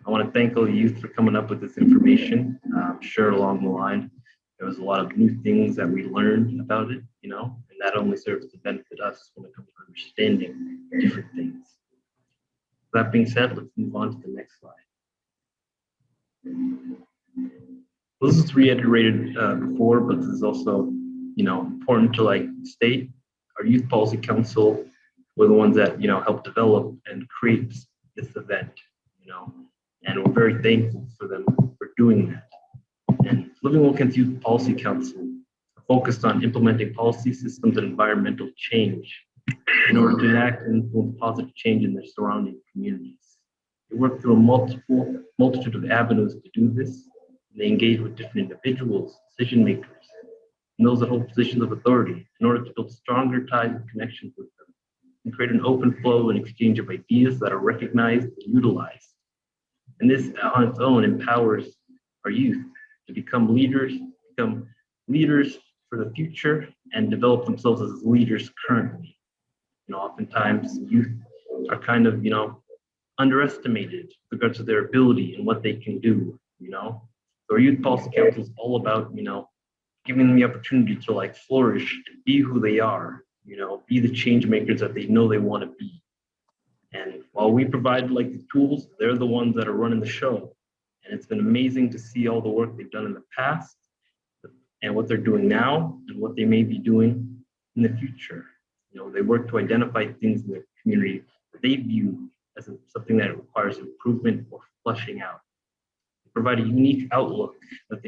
I want to thank all the youth for coming up with this information. I'm sure along the line, there was a lot of new things that we learned about it, and that only serves to benefit us when it comes to understanding different things. That being said, let's move on to the next slide. This is reiterated before, but this is also, important to state. Our Youth Policy Council were the ones that, helped develop and create this event, and we're very thankful for them for doing that. And Living Wilkins Youth Policy Council focused on implementing policy systems and environmental change in order to enact and influence positive change in their surrounding communities. They work through a multitude of avenues to do this. And they engage with different individuals, decision makers, and those that hold positions of authority in order to build stronger ties and connections with them and create an open flow and exchange of ideas that are recognized and utilized. And this on its own empowers our youth to become leaders for the future and develop themselves as leaders currently. Oftentimes youth are kind of, underestimated with regards to their ability and what they can do, So our Youth Policy Council is all about, giving them the opportunity to flourish, to be who they are, be the change makers that they know they want to be. And while we provide the tools, they're the ones that are running the show. And it's been amazing to see all the work they've done in the past and what they're doing now and what they may be doing in the future. They work to identify things in their community that they view as something that requires improvement or flushing out. They provide a unique outlook that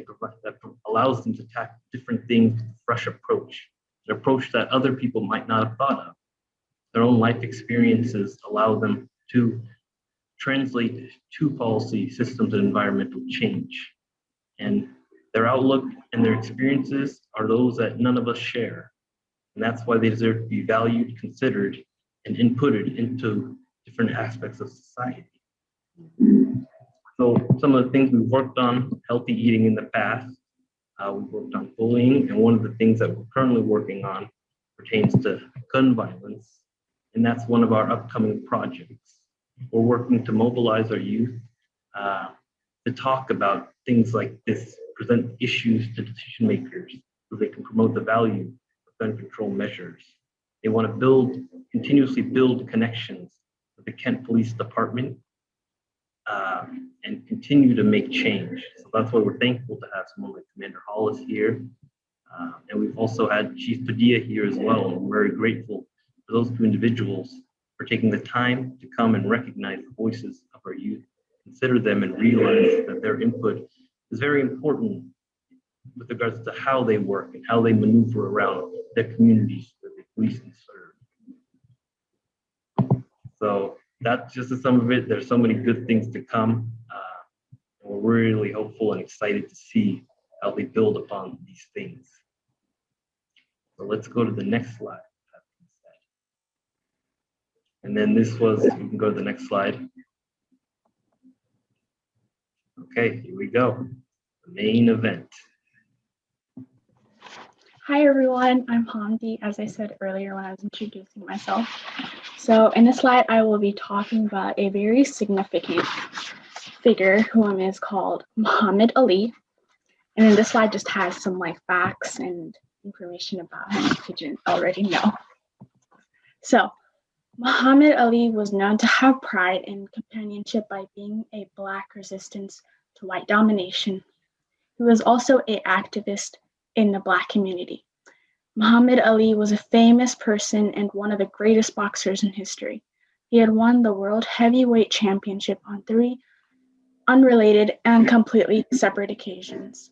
allows them to tackle different things with a fresh approach, an approach that other people might not have thought of. Their own life experiences allow them to translate to policy systems and environmental change. And their outlook and their experiences are those that none of us share. And that's why they deserve to be valued, considered, and inputted into different aspects of society. So some of the things we've worked on, healthy eating in the past, we've worked on bullying, and one of the things that we're currently working on pertains to gun violence, and that's one of our upcoming projects. We're working to mobilize our youth to talk about things like this, present issues to decision makers so they can promote the value of gun control measures. They want to continuously build connections with the Kent Police Department and continue to make change. So that's why we're thankful to have someone like Commander Hollis here. And we've also had Chief Padilla here as well. And we're very grateful for those two individuals for taking the time to come and recognize the voices of our youth, consider them, and realize that their input is very important with regards to how they work and how they maneuver around their communities that they police and serve. So that's just some of it. There's so many good things to come. And we're really hopeful and excited to see how they build upon these things. So let's go to the next slide. And then we can go to the next slide. Okay, here we go. The main event. Hi everyone, I'm Hamdi, as I said earlier when I was introducing myself. So in this slide, I will be talking about a very significant figure whom is called Muhammad Ali. And then this slide just has some facts and information about him if you didn't already know. So Muhammad Ali was known to have pride and companionship by being a Black resistance to white domination. He was also an activist in the Black community. Muhammad Ali was a famous person and one of the greatest boxers in history. He had won the World Heavyweight Championship on 3 unrelated and completely separate occasions.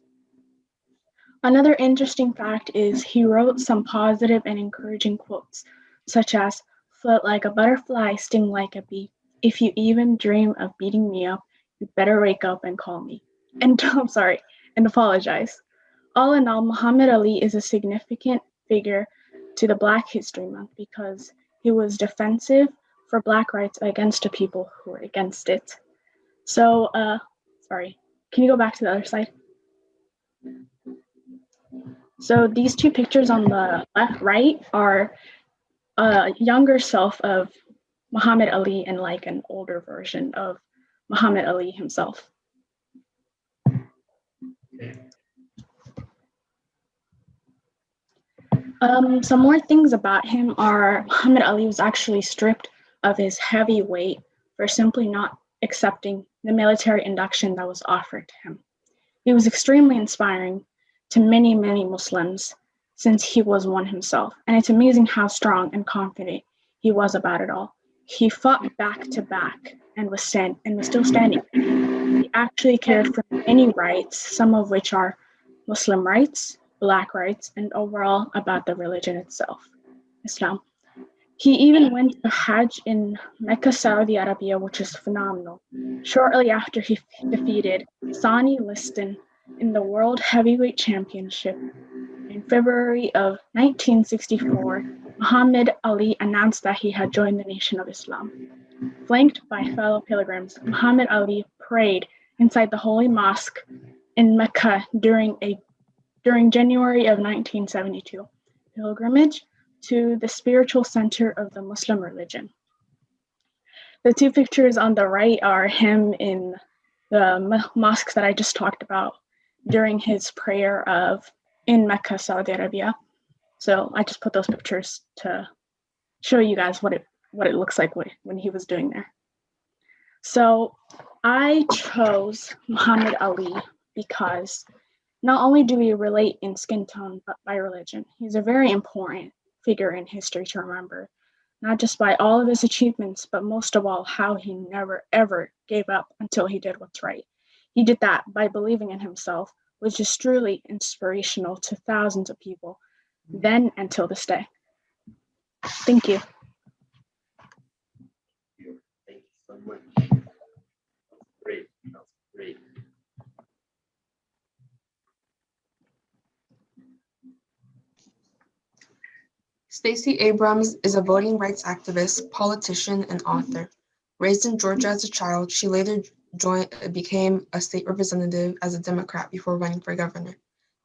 Another interesting fact is he wrote some positive and encouraging quotes, such as, "Float like a butterfly, sting like a bee. If you even dream of beating me up, you better wake up and call me." And apologize. All in all, Muhammad Ali is a significant figure to the Black History Month because he was defensive for Black rights against the people who were against it. So, can you go back to the other slide? So these two pictures on the right are a younger self of Muhammad Ali and an older version of Muhammad Ali himself. Okay. Some more things about him are Muhammad Ali was actually stripped of his heavy weight for simply not accepting the military induction that was offered to him. He was extremely inspiring to many, many Muslims since he was one himself. And it's amazing how strong and confident he was about it all. He fought back to back and was still standing. He actually cared for many rights, some of which are Muslim rights, Black rights, and overall about the religion itself, Islam. He even went to Hajj in Mecca, Saudi Arabia, which is phenomenal. Shortly after he defeated Sonny Liston in the World Heavyweight Championship in February of 1964, Muhammad Ali announced that he had joined the Nation of Islam. Flanked by fellow pilgrims, Muhammad Ali prayed inside the Holy Mosque in Mecca during January of 1972 pilgrimage to the spiritual center of the Muslim religion. The two pictures on the right are him in the mosque that I just talked about during his prayer in Mecca, Saudi Arabia. So I just put those pictures to show you guys what it looks like when he was doing there. So I chose Muhammad Ali because not only do we relate in skin tone, but by religion. He's a very important figure in history to remember, not just by all of his achievements, but most of all, how he never, ever gave up until he did what's right. He did that by believing in himself, which is truly inspirational to thousands of people, then and till this day. Thank you. Thank you so much. That's great. That's great. Stacey Abrams is a voting rights activist, politician, and author. Raised in Georgia as a child, she later became a state representative as a Democrat before running for governor.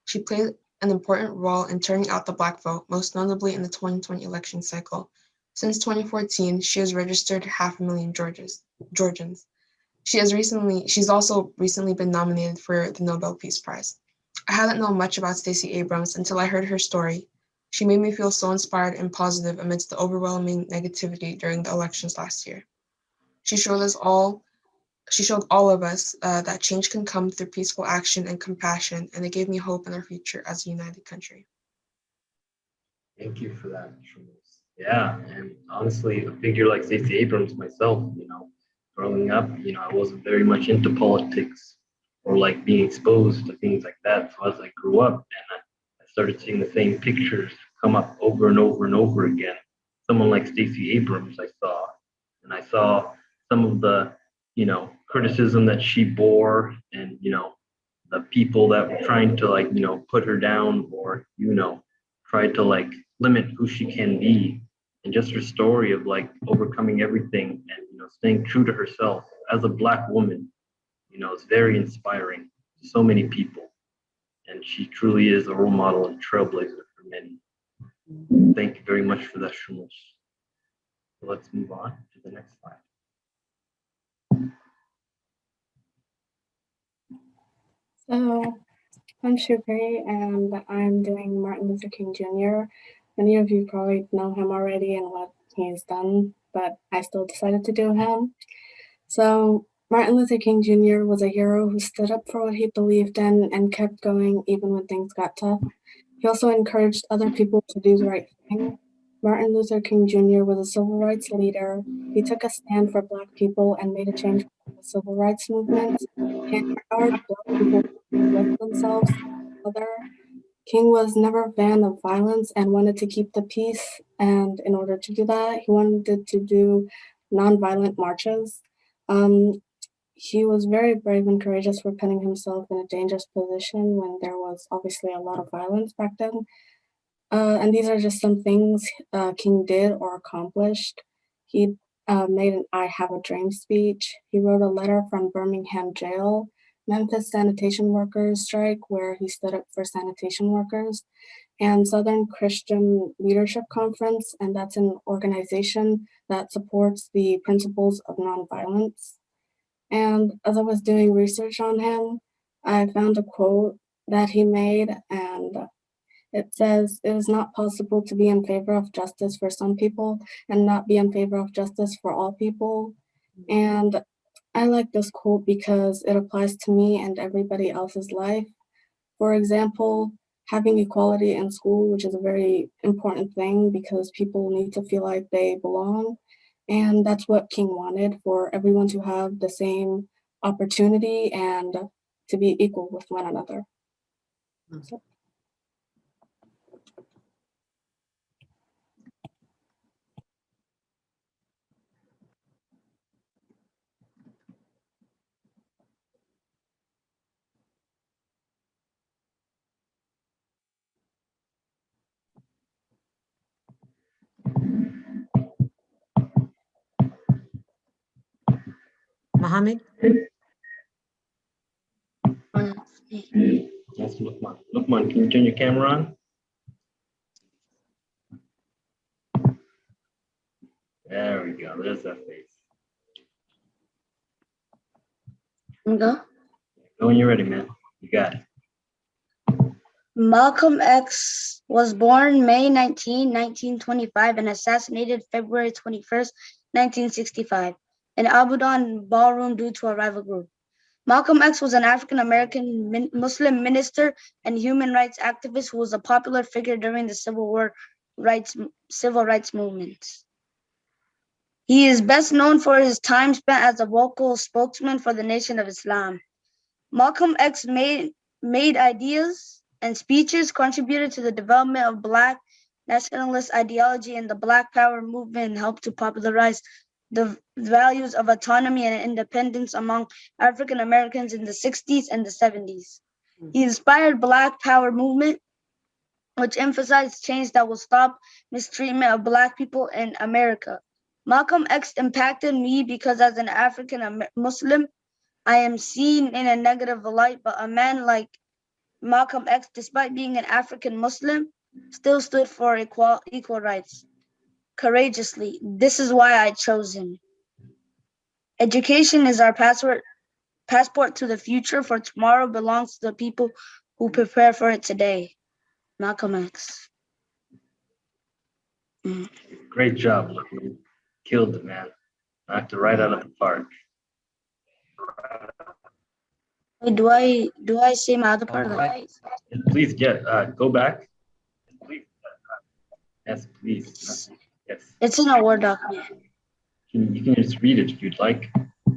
She played an important role in turning out the Black vote, most notably in the 2020 election cycle. Since 2014, she has registered 500,000 Georgians. She's also recently been nominated for the Nobel Peace Prize. I hadn't known much about Stacey Abrams until I heard her story. She made me feel so inspired and positive amidst the overwhelming negativity during the elections last year. She showed all of us that change can come through peaceful action and compassion, and it gave me hope in our future as a united country. Thank you for that, Shulus. Yeah, and honestly, a figure like Stacey Abrams myself, growing up, I wasn't very much into politics or like being exposed to things like that. So as I grew up and I started seeing the same pictures come up over and over and over again. Someone like Stacey Abrams I saw some of the, criticism that she bore and, the people that were trying to put her down or, try to limit who she can be. And just her story of overcoming everything and, staying true to herself as a Black woman, is very inspiring to so many people. And she truly is a role model and trailblazer for many. Thank you very much for that, Shumush. Let's move on to the next slide. So I'm Shukri, and I'm doing Martin Luther King Jr. Many of you probably know him already and what he's done, but I still decided to do him. So Martin Luther King Jr. was a hero who stood up for what he believed in and kept going even when things got tough. He also encouraged other people to do the right thing. Martin Luther King Jr. was a civil rights leader. He took a stand for Black people and made a change for the civil rights movement. He empowered Black people to lift themselves together. King was never a fan of violence and wanted to keep the peace. And in order to do that, he wanted to do nonviolent marches. He was very brave and courageous for putting himself in a dangerous position when there was obviously a lot of violence back then. And these are just some things King did or accomplished. He made an I Have a Dream speech. He wrote a letter from Birmingham jail, Memphis sanitation workers strike, where he stood up for sanitation workers, and Southern Christian Leadership Conference, and that's an organization that supports the principles of nonviolence. And as I was doing research on him, I found a quote that he made, and it says, "It is not possible to be in favor of justice for some people and not be in favor of justice for all people." And I like this quote because it applies to me and everybody else's life. For example, having equality in school, which is a very important thing because people need to feel like they belong. And that's what King wanted, for everyone to have the same opportunity and to be equal with one another. So, Mohammed? That's Lukman. Lukman, can you turn your camera on? There we go. There's that face. Go. Go when you're ready, man. You got it. Malcolm X was born May 19, 1925 and assassinated February 21st, 1965 in Abudan ballroom due to a rival group. Malcolm X was an African-American Muslim minister and human rights activist who was a popular figure during the civil rights movements. He is best known for his time spent as a vocal spokesman for the Nation of Islam. Malcolm X made ideas and speeches, contributed to the development of Black nationalist ideology and the Black Power movement, and helped to popularize the values of autonomy and independence among African Americans in the 60s and the 70s. He inspired Black Power movement, which emphasized change that will stop mistreatment of Black people in America. Malcolm X impacted me because as an African Muslim, I am seen in a negative light, but a man like Malcolm X, despite being an African Muslim, still stood for equal rights courageously. This is why I chose him. Education is our passport to the future, for tomorrow belongs to the people who prepare for it today. Malcolm X. Great job, Lukman. Killed it, man. Knocked it right out of the park. Wait, do I say my other part of that? Please go back. Please. Yes, please. Yes. It's in a Word document. You can just read it if you'd like.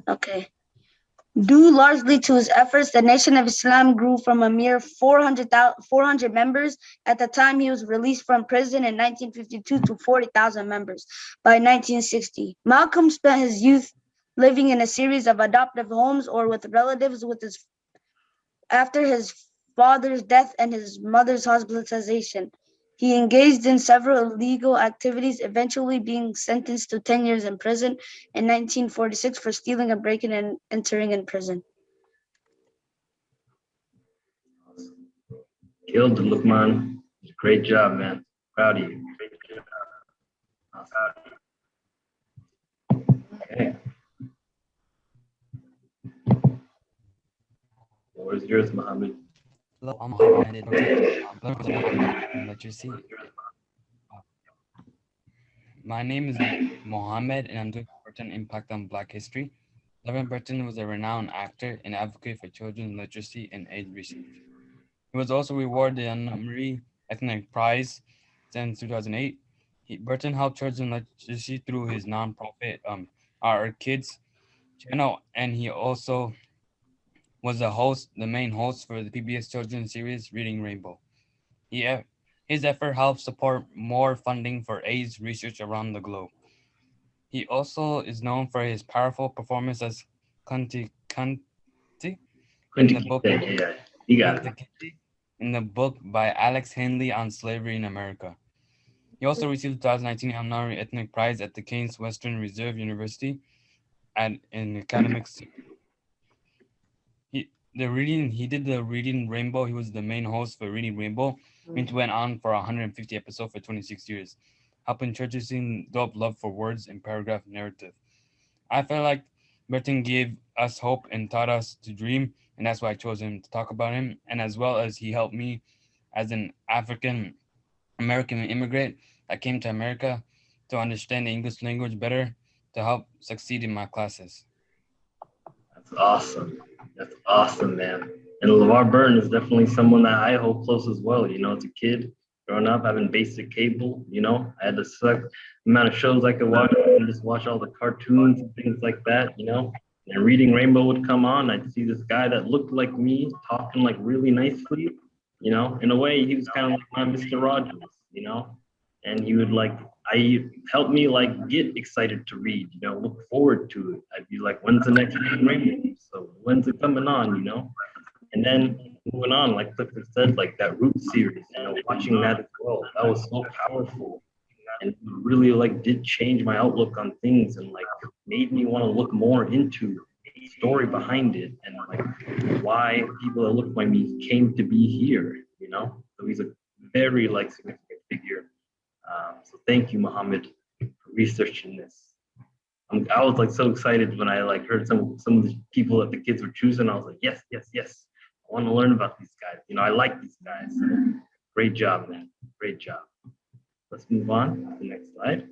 Okay. Due largely to his efforts, the Nation of Islam grew from a mere 400 members at the time he was released from prison in 1952 to 40,000 members by 1960. Malcolm spent his youth living in a series of adoptive homes or with relatives after his father's death and his mother's hospitalization. He engaged in several illegal activities, eventually being sentenced to 10 years in prison in 1946 for stealing and breaking and entering in prison. Killed it, Lukman. Great job, man. Proud of you. Great job. Okay. What was yours, Mohammed? Hello, I'm Mohammed. Literacy. My name is Mohammed, and I'm doing important impact on Black history. Levin Burton was a renowned actor and advocate for children's literacy and AIDS research. He was also awarded the Marie Ethnic Prize since 2008. Burton helped children's literacy through his nonprofit Our Kids channel, and he also was the main host for the PBS children's series Reading Rainbow. His effort helped support more funding for AIDS research around the globe. He also is known for his powerful performance as Kunti in the book. Yeah, you got it. In the book by Alex Henley on slavery in America. He also received the 2019 Honorary Ethnic Prize at the Case Western Reserve University in academics. He did the Reading Rainbow. He was the main host for Reading Rainbow, which went on for 150 episodes for 26 years, helping churches develop love for words and paragraph narrative. I feel like Burton gave us hope and taught us to dream, and that's why I chose him to talk about him. And as well as he helped me as an African American immigrant that came to America to understand the English language better to help succeed in my classes. That's awesome. That's awesome, man. And LeVar Burton is definitely someone that I hold close as well. You know, as a kid growing up, having basic cable, you know, I had to select the amount of shows I could watch and just watch all the cartoons and things like that, you know. And Reading Rainbow would come on. I'd see this guy that looked like me talking like really nicely, you know. In a way, he was kind of like my Mr. Rogers, you know. And he would like, I helped me like get excited to read, you know, look forward to it. I'd be like, when's the next Reading Rainbow? So when's it coming on, you know? And then moving on, like Clifford said, like that Root series, you know, watching that as well, that was so powerful. And it really like did change my outlook on things and like made me want to look more into the story behind it and like why people that look like me came to be here, you know? So he's a very like significant figure. So thank you, Muhammad, for researching this. I was like so excited when I like heard some of the people that the kids were choosing. I was like, yes, yes, yes. I want to learn about these guys. You know, I like these guys. So great job, man. Great job. Let's move on to the next slide.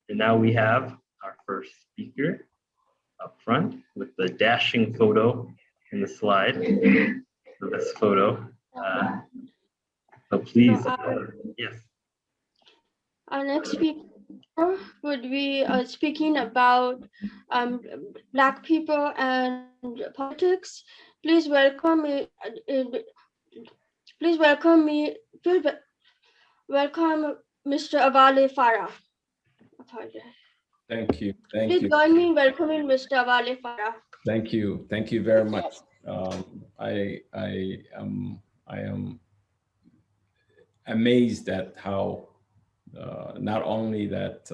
And now we have our first speaker up front with the dashing photo in the slide. So this photo. So please, yes. Our next speaker would be speaking about Black people and politics. Please welcome me. Please welcome me. Please welcome Mr. Awale Farah. Thank you. Thank Please you. join me in welcoming Mr. Awale Farah. Thank you. Thank you very much. I am amazed at how not only that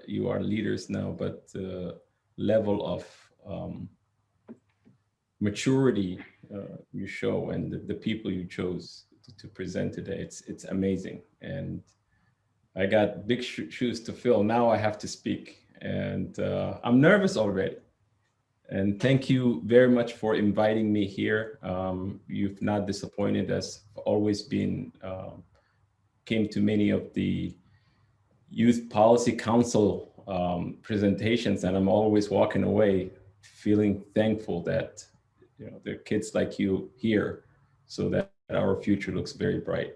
you are leaders now, but the level of maturity you show and the people you chose to present today. It's amazing. And I got big shoes to fill. Now I have to speak and I'm nervous already. And thank you very much for inviting me here. You've not disappointed us, always been, came to many of the Youth Policy Council presentations, and I'm always walking away feeling thankful that there are kids like you here so that our future looks very bright.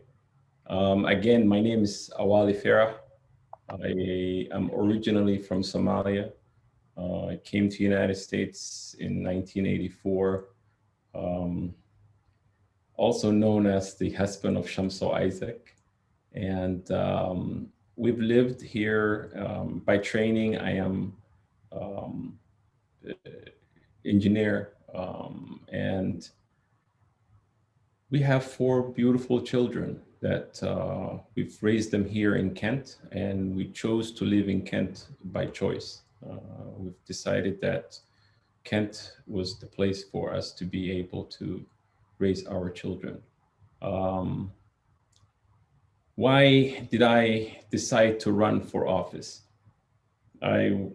Again, my name is Awale Farah. I am originally from Somalia. I came to the United States in 1984, also known as the husband of Shamso Isaac. And we've lived here by training. I am engineer, and we have 4 beautiful children that we've raised them here in Kent, and we chose to live in Kent by choice. We've decided that Kent was the place for us to be able to raise our children. Why did I decide to run for office? I've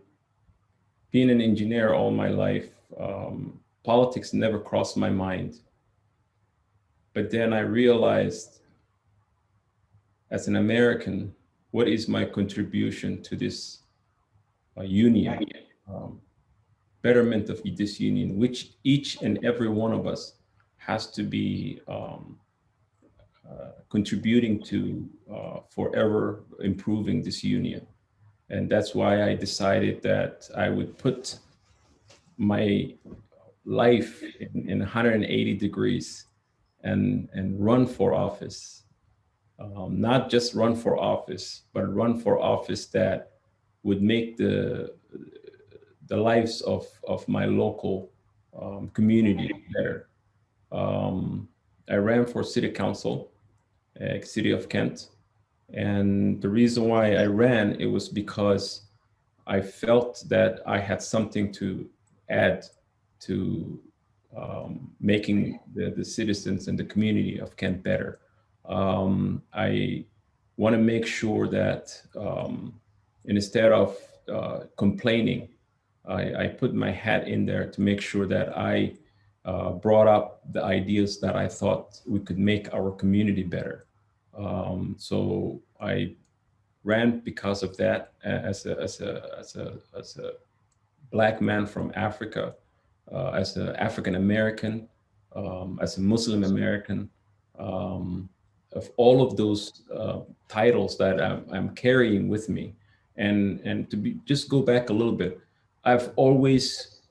been an engineer all my life. Politics never crossed my mind. But then I realized, as an American, what is my contribution to this union, betterment of this union, which each and every one of us has to be contributing to forever improving this union. And that's why I decided that I would put my life in 180 degrees and run for office. Not just run for office, but run for office that would make the lives of my local community better. I ran for city council, city of Kent. And the reason why I ran, it was because I felt that I had something to add to making the citizens and the community of Kent better. I want to make sure that instead of complaining I put my hat in there to make sure that I brought up the ideas that I thought we could make our community better. So I ran because of that as a Black man from Africa, as an African American, as a Muslim American, of all of those titles that I'm carrying with me. And to be, just go back a little bit, I've always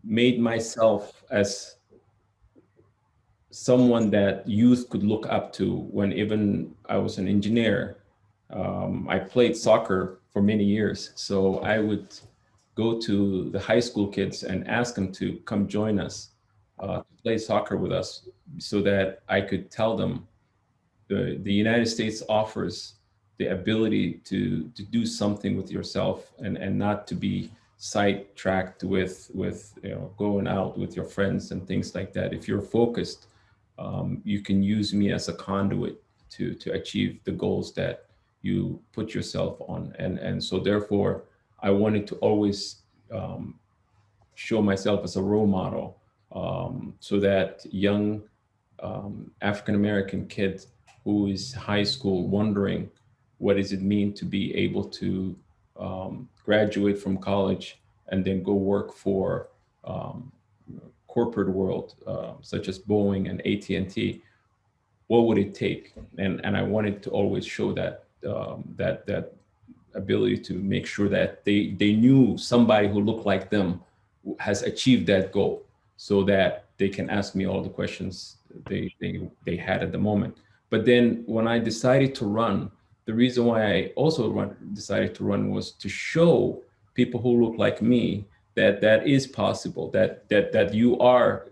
made myself as someone that youth could look up to. When even I was an engineer, I played soccer for many years. So I would go to the high school kids and ask them to come join us, to play soccer with us, so that I could tell them the United States offers the ability to do something with yourself, and not to be sidetracked with going out with your friends and things like that. If you're focused, you can use me as a conduit to achieve the goals that you put yourself on. And so therefore, I wanted to always show myself as a role model, so that young African-American kid who is high school wondering what does it mean to be able to graduate from college and then go work for corporate world, such as Boeing and AT&T, what would it take? And I wanted to always show that that ability to make sure that they knew somebody who looked like them has achieved that goal, so that they can ask me all the questions they had at the moment. But then when I decided to run, the reason why I also decided to run was to show people who look like me that is possible, that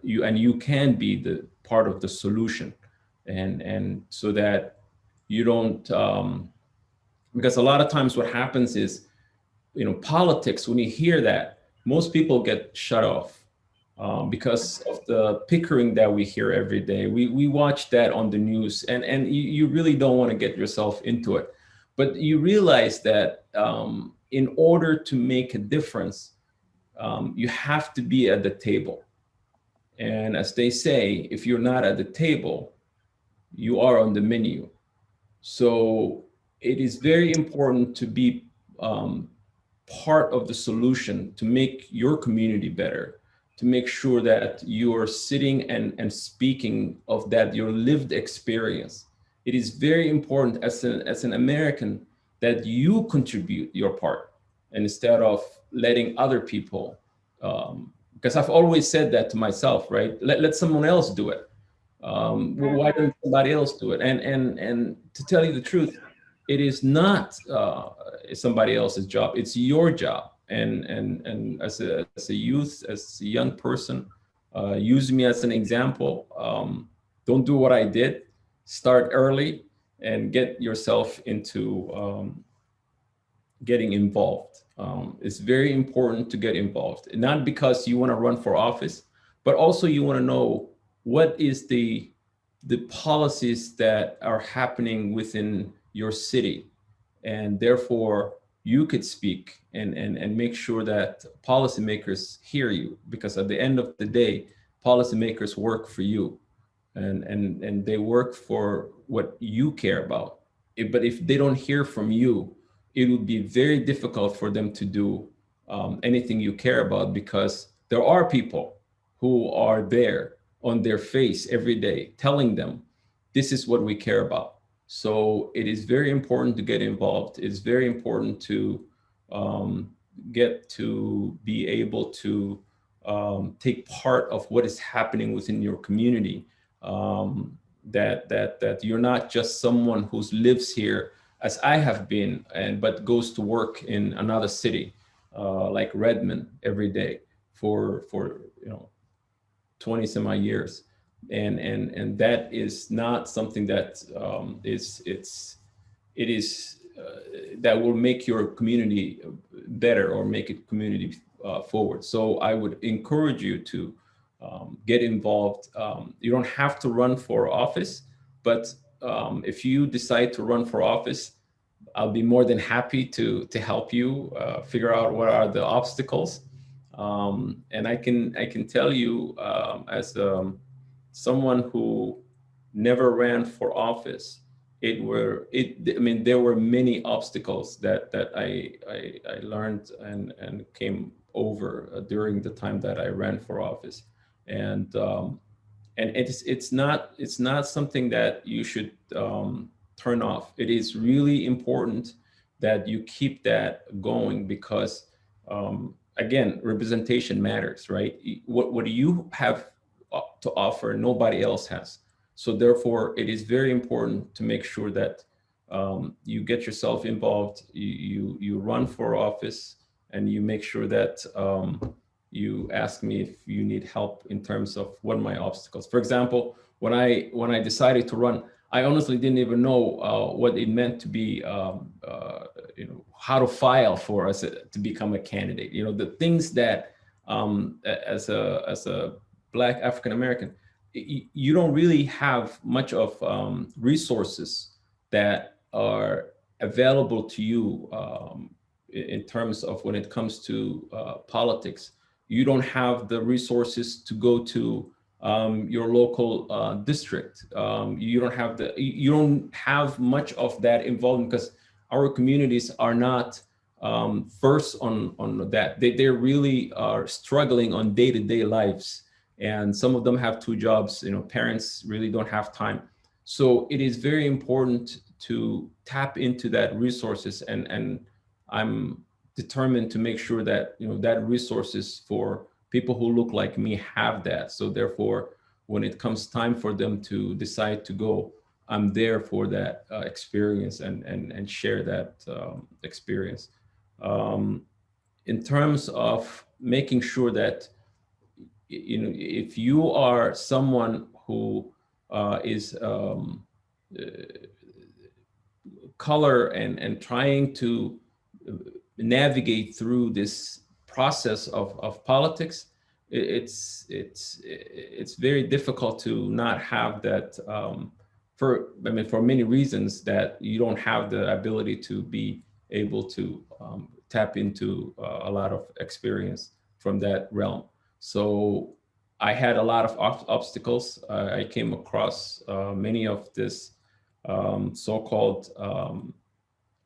you can be the part of the solution, and so that you don't, because a lot of times what happens is, politics, when you hear that, most people get shut off because of the pickering that we hear every day. We watch that on the news, and you really don't want to get yourself into it. But you realize that in order to make a difference, you have to be at the table. And as they say, if you're not at the table, you are on the menu. So it is very important to be part of the solution, to make your community better, to make sure that you are sitting and speaking of that, your lived experience. It is very important as an American that you contribute your part, and instead of letting other people, because I've always said that to myself, right? Let someone else do it. Why doesn't somebody else do it? And to tell you the truth, it is not somebody else's job. It's your job. And as a youth, as a young person, use me as an example. Don't do what I did. Start early and get yourself into getting involved. It's very important to get involved, not because you want to run for office, but also you want to know what is the policies that are happening within your city, and therefore you could speak and make sure that policymakers hear you, because at the end of the day, policymakers work for you, and they work for what you care about. But if they don't hear from you, it would be very difficult for them to do anything you care about, because there are people who are there on their face every day telling them, this is what we care about. So it is very important to get involved. It's very important to get to be able to take part of what is happening within your community. That you're not just someone who lives here, as I have been, but goes to work in another city, like Redmond, every day for 20 some odd years. And that is not something that that will make your community better or make it community forward. So I would encourage you to get involved. You don't have to run for office, but if you decide to run for office, I'll be more than happy to help you figure out what are the obstacles. And I can tell you as someone who never ran for office, I mean, there were many obstacles that I learned and came over during the time that I ran for office. And it's not something that you should turn off. It is really important that you keep that going because again, representation matters, right? What do you have to offer nobody else has? So therefore, it is very important to make sure that you get yourself involved, you run for office, and you make sure that you ask me if you need help in terms of what are my obstacles. For example, when I decided to run, I honestly didn't even know what it meant to be, how to file for us to become a candidate. The things that as a Black African American, you don't really have much of resources that are available to you in terms of when it comes to politics. You don't have the resources to go to your local district. You don't have much of that involvement because our communities are not first on that. They really are struggling on day-to-day lives. And some of them have 2 jobs, parents really don't have time. So it is very important to tap into that resources, and I'm determined to make sure that, that resources for people who look like me have that. So therefore, when it comes time for them to decide to go, I'm there for that experience and share that experience. In terms of making sure that, if you are someone who is color and trying to navigate through this process of politics, it's very difficult to not have that for many reasons, that you don't have the ability to be able to tap into a lot of experience from that realm. So I had a lot of obstacles. I came across many of this so-called,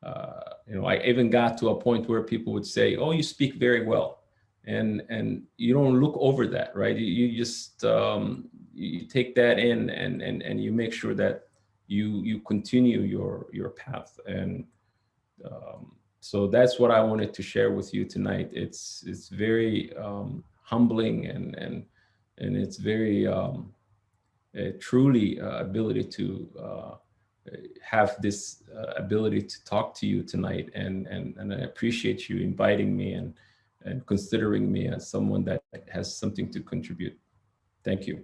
I even got to a point where people would say, "Oh, you speak very well," and you don't look over that, right? You just you take that in and you make sure that you continue your path. And so that's what I wanted to share with you tonight. It's very humbling and it's very truly ability to have this ability to talk to you tonight, and I appreciate you inviting me and considering me as someone that has something to contribute. Thank you.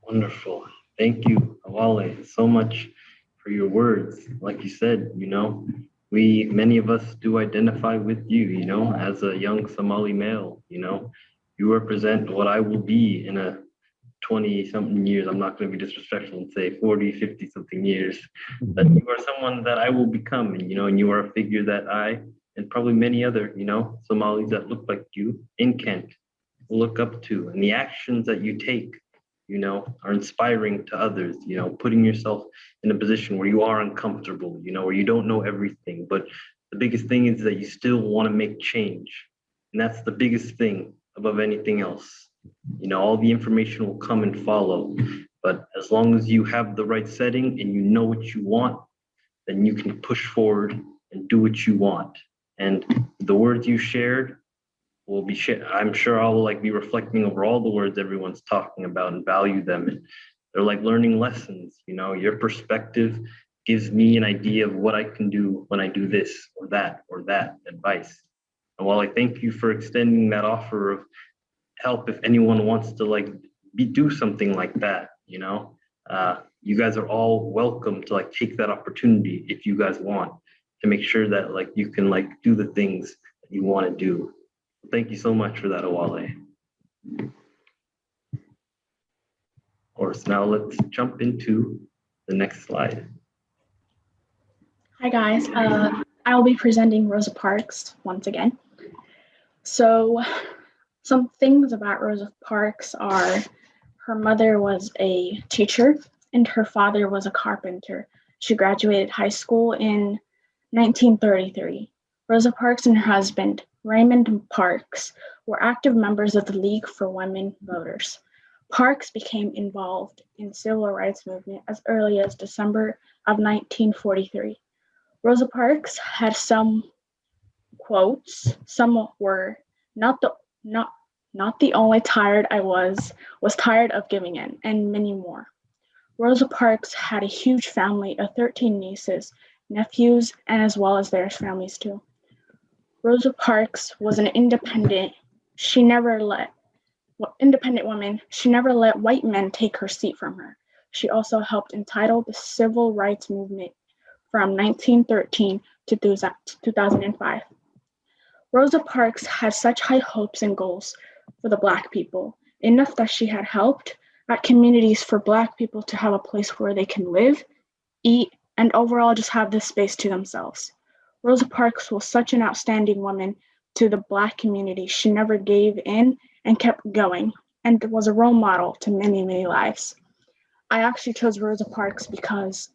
Wonderful. Thank you, Awale, so much for your words. Like you said, many of us do identify with you, as a young Somali male. You represent what I will be in a 20-something years. I'm not going to be disrespectful and say 40, 50-something years, but you are someone that I will become, and you are a figure that I, and probably many other, Somalis that look like you in Kent will look up to. And the actions that you take, are inspiring to others, putting yourself in a position where you are uncomfortable, where you don't know everything. But the biggest thing is that you still want to make change. And that's the biggest thing above anything else. All the information will come and follow. But as long as you have the right setting and you know what you want, then you can push forward and do what you want. And the words you shared will be I'm sure I'll be reflecting over all the words everyone's talking about and value them. And they're like learning lessons. Your perspective gives me an idea of what I can do when I do this or that advice. And while I thank you for extending that offer of help, if anyone wants to do something like that, you guys are all welcome to take that opportunity if you guys want, to make sure that you can do the things that you want to do. Thank you so much for that, Awale. Of course, now let's jump into the next slide. Hi guys, I will be presenting Rosa Parks once again. So some things about Rosa Parks are her mother was a teacher and her father was a carpenter. She graduated high school in 1933. Rosa Parks and her husband, Raymond Parks, were active members of the League for Women Voters. Parks became involved in civil rights movement as early as December of 1943. Rosa Parks had some quotes. Some were not the not not the only tired I was tired of giving in, and many more. Rosa Parks had a huge family of 13 nieces, nephews, and as well as their families too. Rosa Parks was an independent. She never let independent woman. She never let white men take her seat from her. She also helped entitle the civil rights movement from 1913 to 2005. Rosa Parks had such high hopes and goals for the Black people, enough that she had helped at communities for Black people to have a place where they can live, eat, and overall just have this space to themselves. Rosa Parks was such an outstanding woman to the Black community. She never gave in and kept going, and was a role model to many, many lives. I actually chose Rosa Parks because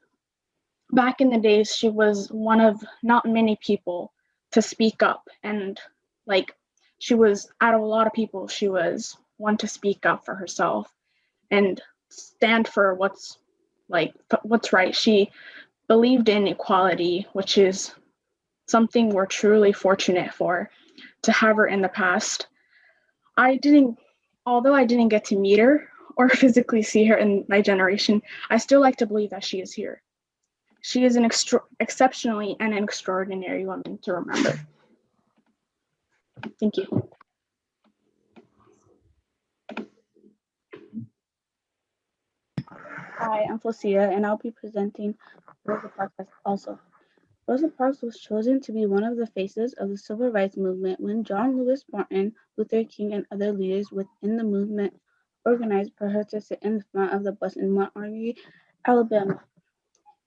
back in the days, she was one of not many people to speak up. And like, she was, out of a lot of people, she was one to speak up for herself and stand for what's right. She believed in equality, which is something we're truly fortunate for to have her in the past. Although I didn't get to meet her or physically see her in my generation, I still like to believe that she is here. She is an exceptionally and an extraordinary woman to remember. Thank you. Hi, I'm Felicia, and I'll be presenting Rosa Parks also. Rosa Parks was chosen to be one of the faces of the civil rights movement when John Lewis Martin Luther King and other leaders within the movement organized for her to sit in the front of the bus in Montgomery, Alabama.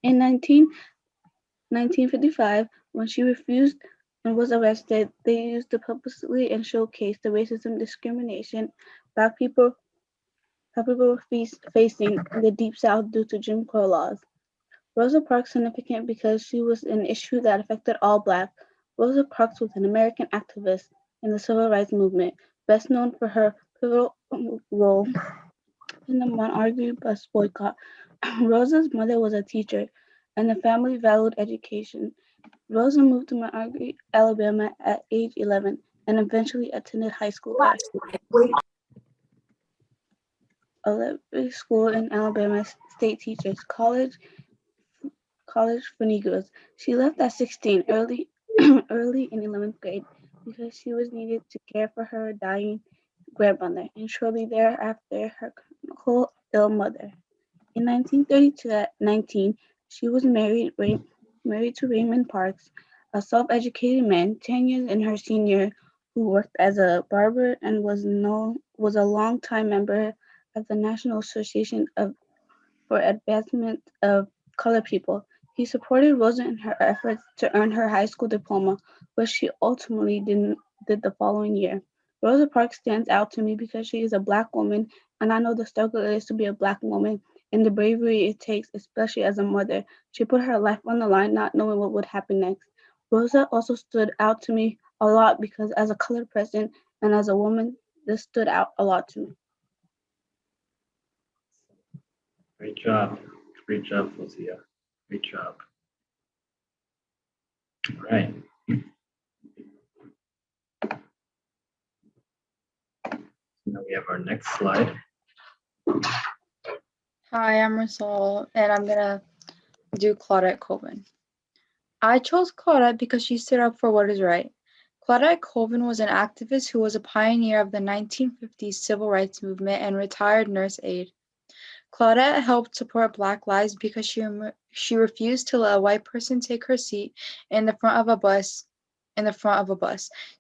In 1955, when she refused and was arrested, they used to publicly and showcase the racism discrimination Black people were facing in the Deep South due to Jim Crow laws. Rosa Parks is significant because she was an issue that affected all Black. Rosa Parks was an American activist in the civil rights movement, best known for her pivotal role in the Monarchy bus boycott. Rosa's mother was a teacher, and the family valued education. Rosa moved to Montgomery, Alabama at age 11 and eventually attended high school there. Elementary school in Alabama State Teachers College for Negroes. She left at 16 early in 11th grade because she was needed to care for her dying grandmother and shortly thereafter her chronically ill mother. In 1932 at 19, she was married to Raymond Parks, a self-educated man, 10 years in her senior, who worked as a barber and was a longtime member of the National Association for Advancement of Colored People. He supported Rosa in her efforts to earn her high school diploma, which she ultimately did the following year. Rosa Parks stands out to me because she is a Black woman, and I know the struggle it is to be a Black woman and the bravery it takes, especially as a mother. She put her life on the line, not knowing what would happen next. Rosa also stood out to me a lot because as a colored person and as a woman, this stood out a lot to me. Great job. Great job, Felicia. Great job. All right. Now we have our next slide. Hi, I'm Rasol, and I'm gonna do Claudette Colvin. I chose Claudette because she stood up for what is right. Claudette Colvin was an activist who was a pioneer of the 1950s civil rights movement and retired nurse aide. Claudette helped support Black lives because she refused to let a white person take her seat in the front of a bus.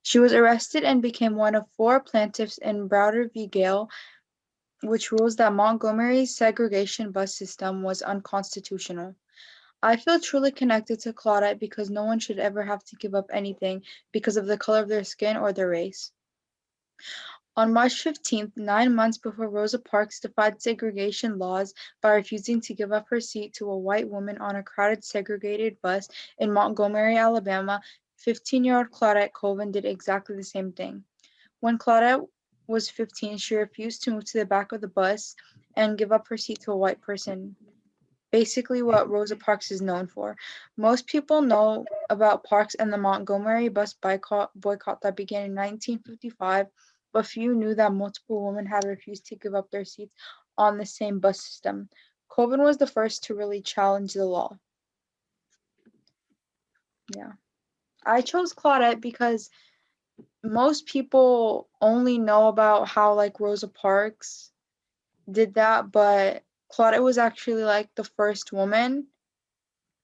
She was arrested and became one of 4 plaintiffs in Browder v. Gale, which rules that Montgomery's segregation bus system was unconstitutional. I feel truly connected to Claudette because no one should ever have to give up anything because of the color of their skin or their race. On March 15th, 9 months before Rosa Parks defied segregation laws by refusing to give up her seat to a white woman on a crowded segregated bus in Montgomery, Alabama, 15-year-old Claudette Colvin did exactly the same thing. When Claudette was 15, she refused to move to the back of the bus and give up her seat to a white person. Basically what Rosa Parks is known for. Most people know about Parks and the Montgomery bus boycott that began in 1955, but few knew that multiple women had refused to give up their seats on the same bus system. Colvin was the first to really challenge the law. Yeah. I chose Claudette because most people only know about how like Rosa Parks did that, but Claudette was actually like the first woman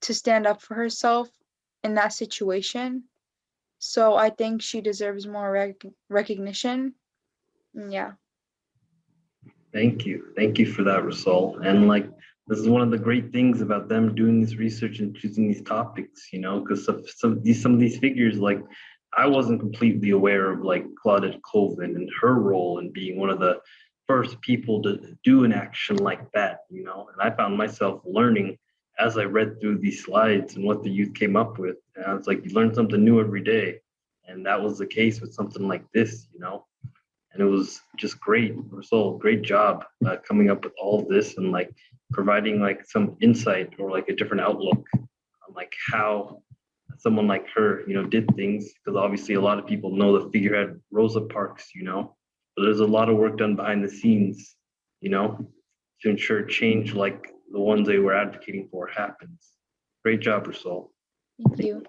to stand up for herself in that situation. So I think she deserves more recognition. Yeah. Thank you. Thank you for that, Rasol. And like, this is one of the great things about them doing this research and choosing these topics, you know, because some of these figures, like, I wasn't completely aware of like Claudette Colvin and her role in being one of the first people to do an action like that, you know. And I found myself learning as I read through these slides and what the youth came up with. And I was like, you learn something new every day. And that was the case with something like this, you know. And it was just great. Rasol, great job coming up with all of this and like providing like some insight or like a different outlook on like how someone like her, you know, did things. Because obviously a lot of people know the figurehead Rosa Parks, you know, but there's a lot of work done behind the scenes, you know, to ensure change like the ones they were advocating for happens. Great job, Rasol. Thank you.